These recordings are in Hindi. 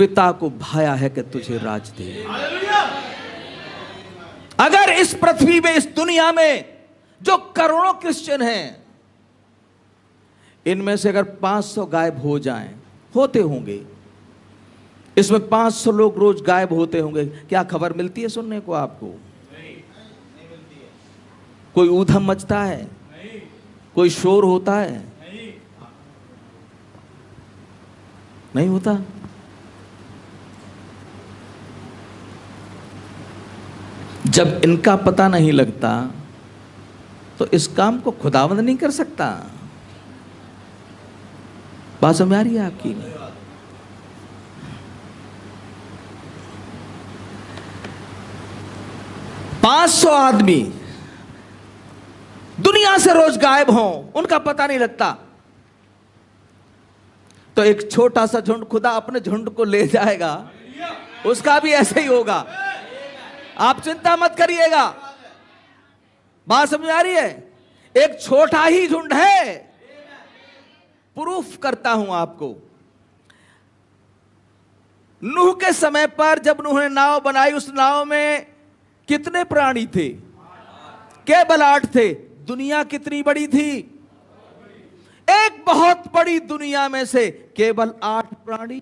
पिता को भाया है कि तुझे राज दे। अगर इस पृथ्वी में, इस दुनिया में जो करोड़ों क्रिश्चियन हैं, इनमें से अगर 500 गायब हो जाएं, होते होंगे, इसमें 500 लोग रोज गायब होते होंगे, क्या खबर मिलती है सुनने को आपको? नहीं मिलती है। कोई ऊधम मचता है? नहीं। कोई शोर होता है? नहीं होता। जब इनका पता नहीं लगता तो इस काम को खुदावंद नहीं कर सकता। बात समझ आ रही है आपकी? 500 आदमी दुनिया से रोज गायब हों, उनका पता नहीं लगता, तो एक छोटा सा झुंड खुदा अपने झुंड को ले जाएगा, उसका भी ऐसे ही होगा। आप चिंता मत करिएगा। बात समझ आ रही है? एक छोटा ही झुंड है। प्रूफ करता हूं आपको। नूह के समय पर जब नूह ने नाव बनाई, उस नाव में कितने प्राणी थे? केवल 8 थे। दुनिया कितनी बड़ी थी? एक बहुत बड़ी दुनिया में से केवल 8 प्राणी,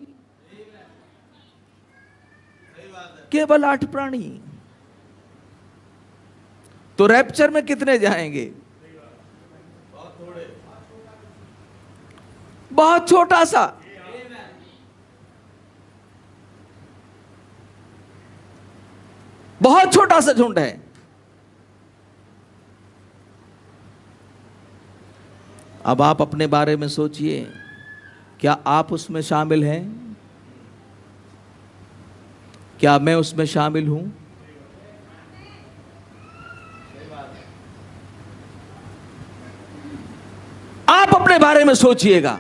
केवल 8 प्राणी। तो रैप्चर में कितने जाएंगे? बहुत छोटा सा। बहुत छोटा सा झुंड है। अब आप अपने बारे में सोचिए, क्या आप उसमें शामिल हैं? क्या मैं उसमें शामिल हूं? आप अपने बारे में सोचिएगा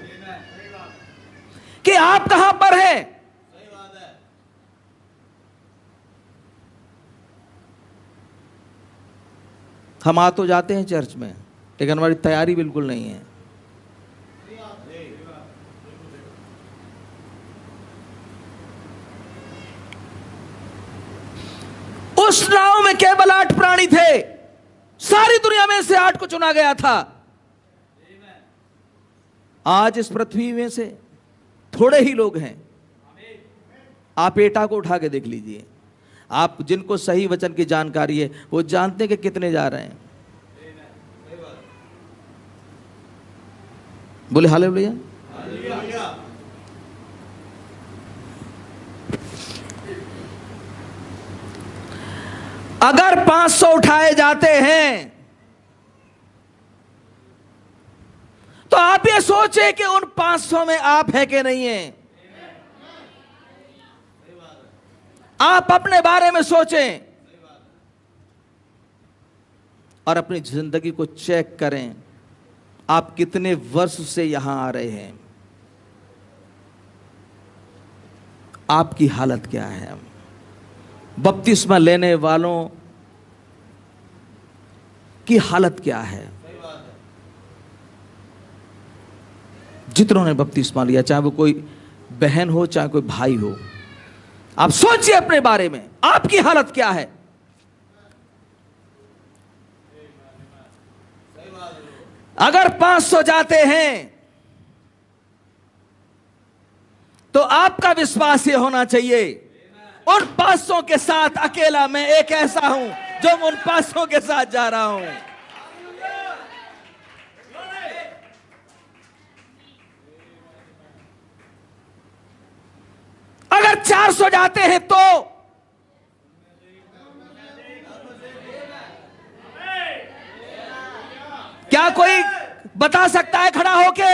कि आप कहां पर हैं। हम आ तो जाते हैं चर्च में, लेकिन हमारी तैयारी बिल्कुल नहीं है। उस नाव में केवल 8 प्राणी थे। सारी दुनिया में से 8 को चुना गया था। आज इस पृथ्वी में से थोड़े ही लोग हैं। आप एटा को उठा के देख लीजिए। आप जिनको सही वचन की जानकारी है, वो जानते हैं कि कितने जा रहे हैं। बोले हालेलुया। अगर 500 उठाए जाते हैं तो आप ये सोचे कि उन 500 में आप है कि नहीं है। आप अपने बारे में सोचें और अपनी जिंदगी को चेक करें। आप कितने वर्ष से यहां आ रहे हैं? आपकी हालत क्या है? बपतिस्मा लेने वालों की हालत क्या है? जितनों ने बपतिस्मा लिया, चाहे वो कोई बहन हो चाहे कोई भाई हो, आप सोचिए अपने बारे में, आपकी हालत क्या है? अगर 500 जाते हैं तो आपका विश्वास ये होना चाहिए, उन 500 के साथ अकेला मैं एक ऐसा हूं जो उन 500 के साथ जा रहा हूं। अगर 400 जाते हैं तो क्या कोई बता सकता है खड़ा होके?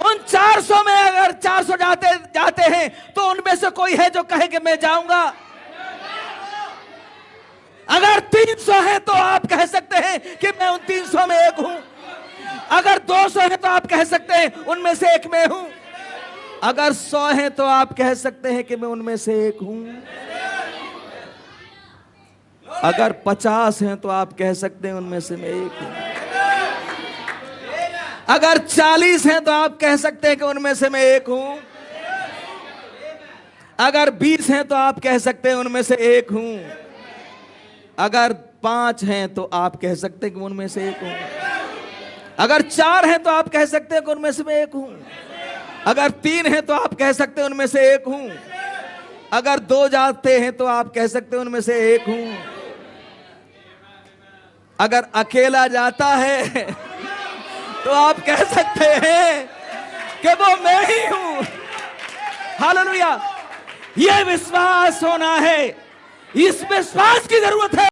उन 400 में अगर 400 जाते हैं तो उनमें से कोई है जो कहे कि मैं जाऊंगा? अगर 300 है तो आप कह सकते हैं कि मैं उन 300 में एक हूं। अगर 200 है तो आप कह सकते हैं उनमें से एक मैं हूं। अगर 100 है तो आप कह सकते हैं कि मैं उनमें से एक हूं। अगर 50 हैं तो आप कह सकते हैं उनमें से मैं एक हूं। अगर 40 हैं तो आप कह सकते हैं कि उनमें से मैं एक हूं। अगर 20 हैं तो आप कह सकते हैं उनमें से एक हूं। अगर 5 हैं तो आप कह सकते हैं कि उनमें से एक हूं। अगर 4 हैं तो आप कह सकते हैं कि उनमें से मैं एक हूं। अगर 3 हैं तो आप कह सकते हैं उनमें से एक हूं। अगर 2 जाते हैं तो आप कह सकते हैं उनमें से एक हूं। अगर अकेला जाता है तो आप कह सकते हैं कि वो मैं ही हूं। हालेलुया। ये विश्वास होना है, इस विश्वास की जरूरत है।